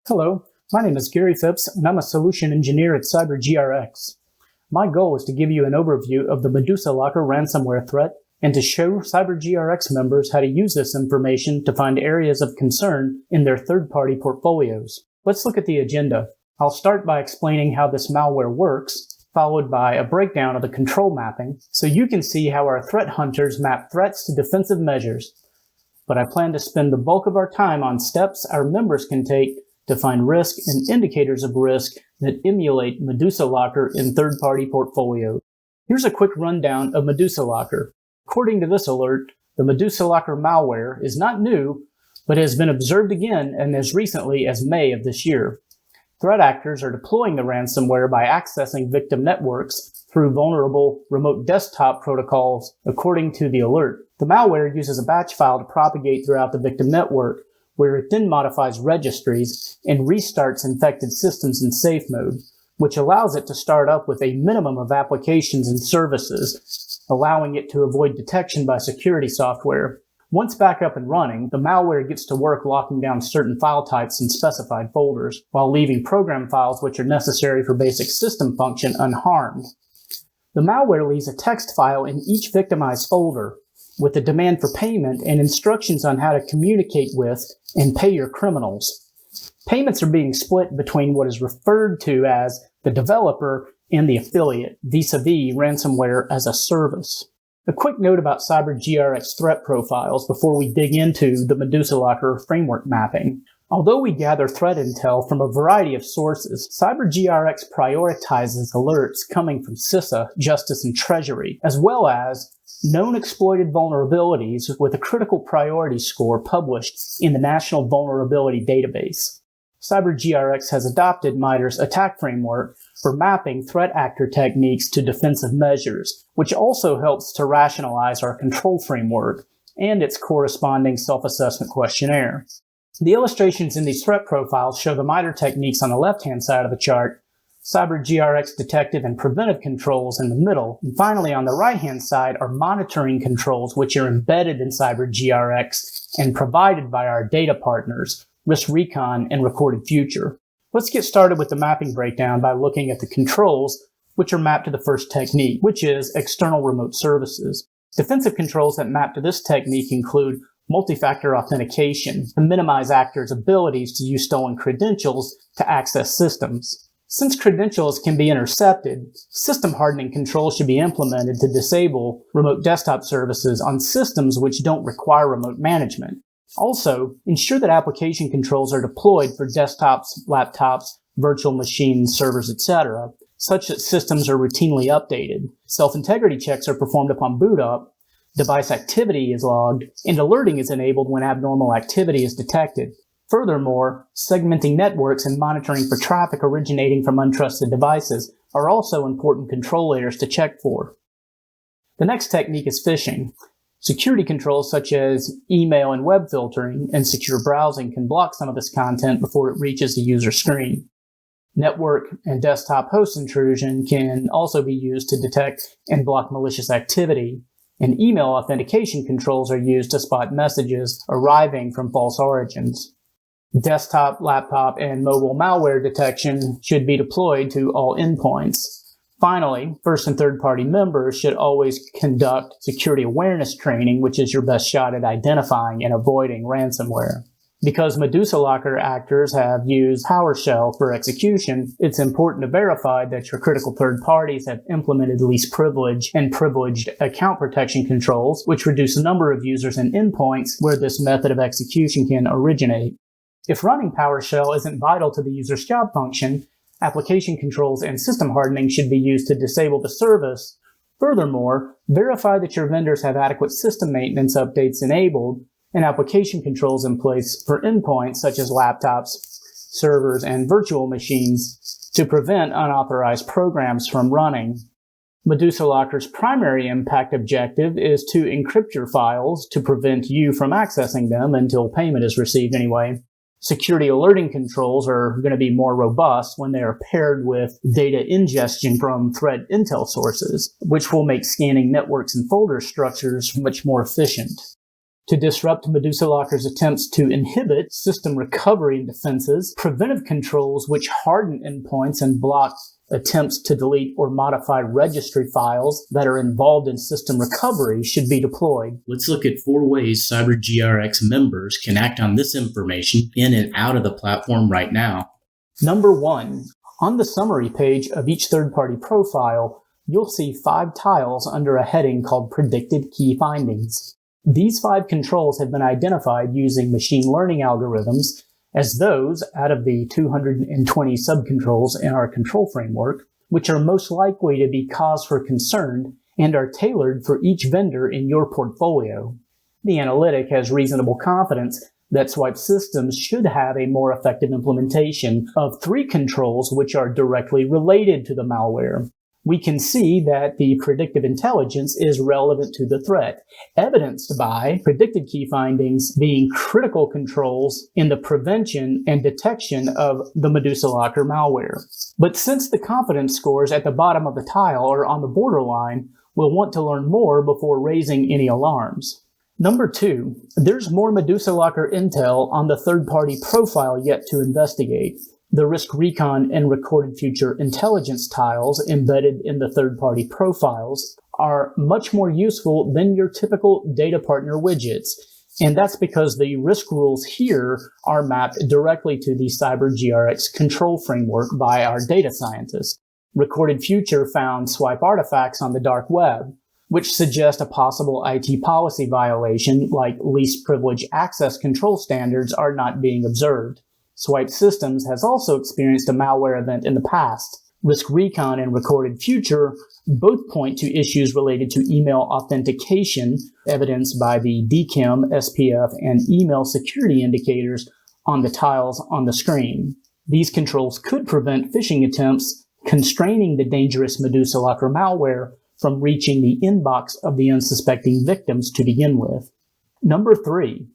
Hello, my name is Gary Phipps, and I'm a solution engineer at CyberGRX. My goal is to give you an overview of the MedusaLocker Ransomware Threat and to show CyberGRX members how to use this information to find areas of concern in their third-party portfolios. Let's look at the agenda. I'll start by explaining how this malware works, followed by a breakdown of the control mapping, so you can see how our threat hunters map threats to defensive measures. But I plan to spend the bulk of our time on steps our members can take to find risk and indicators of risk that emulate MedusaLocker in third-party portfolios. Here's a quick rundown of MedusaLocker. According to this alert, the MedusaLocker malware is not new, but has been observed again and as recently as May of this year. Threat actors are deploying the ransomware by accessing victim networks through vulnerable remote desktop protocols, according to the alert. The malware uses a batch file to propagate throughout the victim network, where it then modifies registries and restarts infected systems in safe mode, which allows it to start up with a minimum of applications and services, allowing it to avoid detection by security software. Once back up and running, the malware gets to work locking down certain file types in specified folders, while leaving program files which are necessary for basic system function unharmed. The malware leaves a text file in each victimized folder, with a demand for payment and instructions on how to communicate with and pay your criminals. Payments are being split between what is referred to as the developer and the affiliate, vis-a-vis ransomware as a service. A quick note about CyberGRX threat profiles before we dig into the MedusaLocker framework mapping. Although we gather threat intel from a variety of sources, CyberGRX prioritizes alerts coming from CISA, Justice, and Treasury, as well as known exploited vulnerabilities with a critical priority score published in the National Vulnerability Database. CyberGRX has adopted MITRE's attack framework for mapping threat actor techniques to defensive measures, which also helps to rationalize our control framework and its corresponding self-assessment questionnaire. The illustrations in these threat profiles show the MITRE techniques on the left-hand side of the chart, CyberGRX detective and preventive controls in the middle, and finally on the right-hand side are monitoring controls which are embedded in CyberGRX and provided by our data partners, RiskRecon and Recorded Future. Let's get started with the mapping breakdown by looking at the controls, which are mapped to the first technique, which is external remote services. Defensive controls that map to this technique include multi-factor authentication to minimize actors' abilities to use stolen credentials to access systems. Since credentials can be intercepted, system hardening controls should be implemented to disable remote desktop services on systems which don't require remote management. Also, ensure that application controls are deployed for desktops, laptops, virtual machines, servers, etc., such that systems are routinely updated. Self-integrity checks are performed upon boot up, device activity is logged, and alerting is enabled when abnormal activity is detected. Furthermore, segmenting networks and monitoring for traffic originating from untrusted devices are also important control layers to check for. The next technique is phishing. Security controls such as email and web filtering and secure browsing can block some of this content before it reaches the user screen. Network and desktop host intrusion can also be used to detect and block malicious activity, and email authentication controls are used to spot messages arriving from false origins. Desktop, laptop, and mobile malware detection should be deployed to all endpoints. Finally, first and third-party members should always conduct security awareness training, which is your best shot at identifying and avoiding ransomware. Because MedusaLocker actors have used PowerShell for execution, it's important to verify that your critical third parties have implemented least privilege and privileged account protection controls, which reduce the number of users and endpoints where this method of execution can originate. If running PowerShell isn't vital to the user's job function, application controls and system hardening should be used to disable the service. Furthermore, verify that your vendors have adequate system maintenance updates enabled and application controls in place for endpoints such as laptops, servers, and virtual machines to prevent unauthorized programs from running. MedusaLocker's primary impact objective is to encrypt your files to prevent you from accessing them until payment is received anyway. Security alerting controls are going to be more robust when they are paired with data ingestion from threat intel sources, which will make scanning networks and folder structures much more efficient. to disrupt MedusaLocker's attempts to inhibit system recovery and defenses, preventive controls which harden endpoints and block attempts to delete or modify registry files that are involved in system recovery should be deployed. Let's look at 4 ways CyberGRX members can act on this information in and out of the platform right now. Number 1. On the summary page of each third-party profile, you'll see 5 tiles under a heading called Predicted Key Findings. These 5 controls have been identified using machine learning algorithms as those out of the 220 subcontrols in our control framework, which are most likely to be cause for concern and are tailored for each vendor in your portfolio. The analytic has reasonable confidence that Swipe Systems should have a more effective implementation of 3 controls which are directly related to the malware. We can see that the predictive intelligence is relevant to the threat, evidenced by predicted key findings being critical controls in the prevention and detection of the MedusaLocker malware. But since the confidence scores at the bottom of the tile are on the borderline, we'll want to learn more before raising any alarms. Number 2, there's more MedusaLocker intel on the third-party profile yet to investigate. The risk recon and recorded future intelligence tiles embedded in the third-party profiles are much more useful than your typical data partner widgets. And that's because the risk rules here are mapped directly to the CyberGRX control framework by our data scientists. Recorded future found swipe artifacts on the dark web, which suggest a possible IT policy violation like least privilege access control standards are not being observed. Swipe Systems has also experienced a malware event in the past. Risk Recon and Recorded Future both point to issues related to email authentication, evidenced by the DKIM, SPF, and email security indicators on the tiles on the screen. These controls could prevent phishing attempts, constraining the dangerous MedusaLocker malware from reaching the inbox of the unsuspecting victims to begin with. Number 3.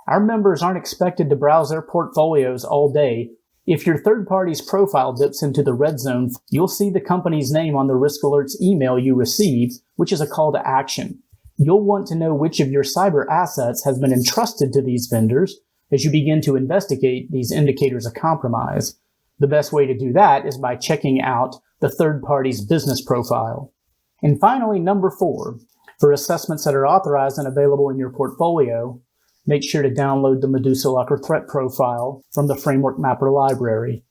Our members aren't expected to browse their portfolios all day. If your third party's profile dips into the red zone, you'll see the company's name on the risk alerts email you receive, which is a call to action. You'll want to know which of your cyber assets has been entrusted to these vendors as you begin to investigate these indicators of compromise. The best way to do that is by checking out the third party's business profile. And finally, number 4, for assessments that are authorized and available in your portfolio, make sure to download the MedusaLocker Threat Profile from the Framework Mapper library.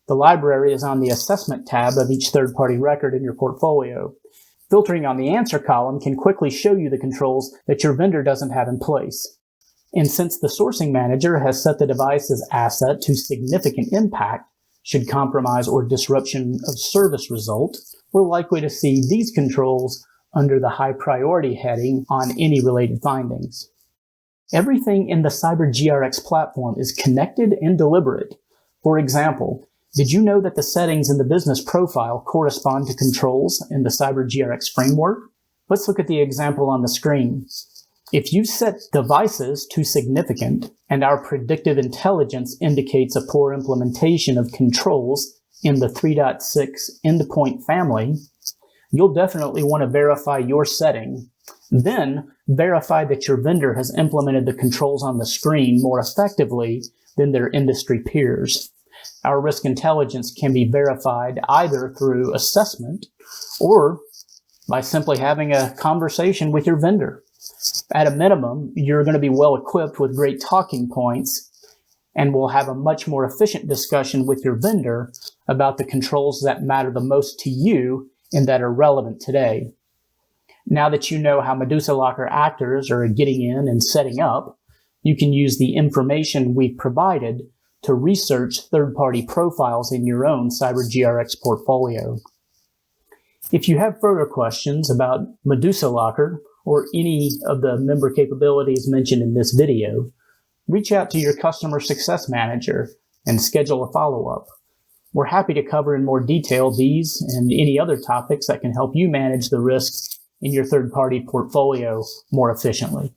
The library is on the Assessment tab of each third-party record in your portfolio. Filtering on the Answer column can quickly show you the controls that your vendor doesn't have in place. And since the Sourcing Manager has set the device's asset to significant impact should compromise or disruption of service result, we're likely to see these controls under the High Priority heading on any related findings. Everything in the CyberGRX platform is connected and deliberate. For example, did you know that the settings in the business profile correspond to controls in the CyberGRX framework? Let's look at the example on the screen. If you set devices to significant and our predictive intelligence indicates a poor implementation of controls in the 3.6 endpoint family, you'll definitely want to verify your setting. Then verify that your vendor has implemented the controls on the screen more effectively than their industry peers. Our risk intelligence can be verified either through assessment or by simply having a conversation with your vendor. At a minimum, you're going to be well equipped with great talking points and will have a much more efficient discussion with your vendor about the controls that matter the most to you and that are relevant today. Now that you know how MedusaLocker actors are getting in and setting up, you can use the information we've provided to research third-party profiles in your own CyberGRX portfolio. If you have further questions about MedusaLocker or any of the member capabilities mentioned in this video, reach out to your customer success manager and schedule a follow-up. We're happy to cover in more detail these and any other topics that can help you manage the risks in your third-party portfolio more efficiently.